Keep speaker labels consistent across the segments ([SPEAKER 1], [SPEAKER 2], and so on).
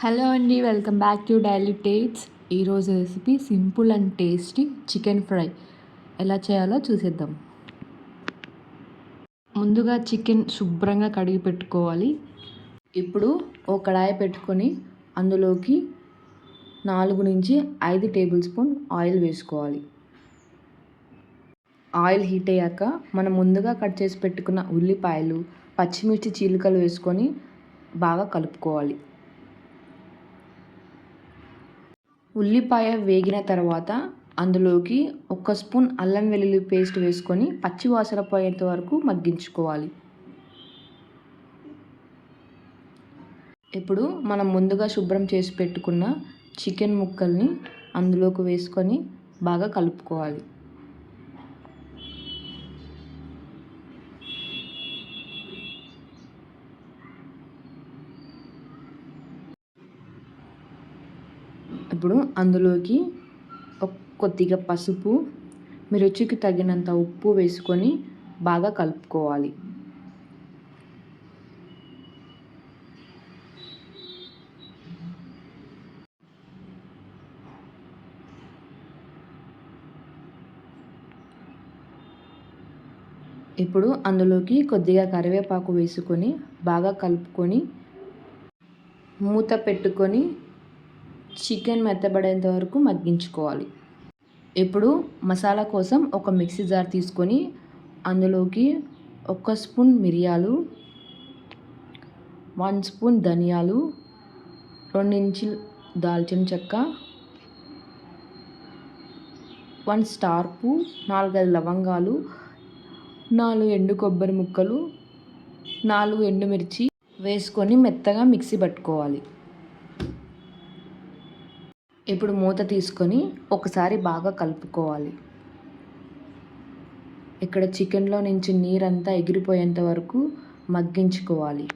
[SPEAKER 1] Hello అండి, welcome back to daily టేట్స్. ఈరోజు recipe simple and tasty chicken fry ఎలా చేయాలో చూసేద్దాం. ముందుగా చికెన్ శుభ్రంగా కడిగి పెట్టుకోవాలి. ఇప్పుడు ఒక కడాయి పెట్టుకొని అందులోకి 4 నుంచి 5 టేబుల్ స్పూన్ ఆయిల్ వేసుకోవాలి. ఆయిల్ హీట్ అయ్యాక మనం ముందుగా కట్ చేసి పెట్టుకున్న ఉల్లిపాయలు, పచ్చిమిర్చి చీలికలు వేసుకొని బాగా కలుపుకోవాలి. ఉల్లిపాయ వేగిన తర్వాత అందులోకి 1 స్పూన్ అల్లం వెల్లుల్లి పేస్ట్ వేసుకొని పచ్చి వాసన పోయేంత వరకు మగ్గించుకోవాలి. ఇప్పుడు మనం ముందుగా శుభ్రం చేసి పెట్టుకున్న చికెన్ ముక్కల్ని అందులోకి వేసుకొని బాగా కలుపుకోవాలి. ఇప్పుడు అందులోకి కొద్దిగా పసుపు, మీ రుచికి తగినంత ఉప్పు వేసుకొని బాగా కలుపుకోవాలి. ఇప్పుడు అందులోకి కొద్దిగా కరివేపాకు వేసుకొని బాగా కలుపుకొని మూత పెట్టుకొని చికెన్ మెత్తబడేంత వరకు మగ్గించుకోవాలి. ఇప్పుడు మసాలా కోసం ఒక మిక్సీ జార్ తీసుకొని అందులోకి 1 స్పూన్ మిరియాలు, 1 స్పూన్ ధనియాలు, 2 ఇంచులు దాల్చిన చెక్క, 1 స్టార్ పువ్వు, 4-5 లవంగాలు, 4 ఎండు కొబ్బరి ముక్కలు, 4 ఎండుమిర్చి వేసుకొని మెత్తగా మిక్సీ పట్టుకోవాలి. ఇప్పుడు మూత తీసుకొని ఒకసారి బాగా కలుపుకోవాలి. ఇక్కడ చికెన్లో నుంచి నీరంతా ఎగిరిపోయేంత వరకు మగ్గించుకోవాలి.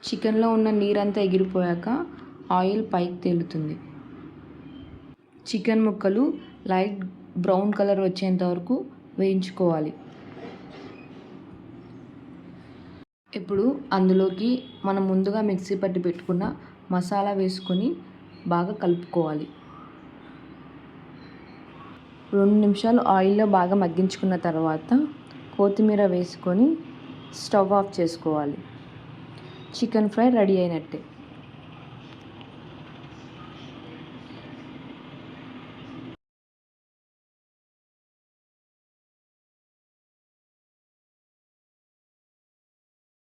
[SPEAKER 1] చికెన్లో ఉన్న నీరంతా ఎగిరిపోయాక ఆయిల్ పైకి తేలుతుంది. చికెన్ ముక్కలు లైట్ బ్రౌన్ కలర్ వచ్చేంత వరకు వేయించుకోవాలి. ఇప్పుడు అందులోకి మనం ముందుగా మిక్సీ పట్టి పెట్టుకున్న మసాలా వేసుకొని బాగా కలుపుకోవాలి. 2 నిమిషాలు ఆయిల్లో బాగా మగ్గించుకున్న తర్వాత కొత్తిమీర వేసుకొని స్టవ్ ఆఫ్ చేసుకోవాలి. చికెన్ ఫ్రై రెడీ అయినట్టే.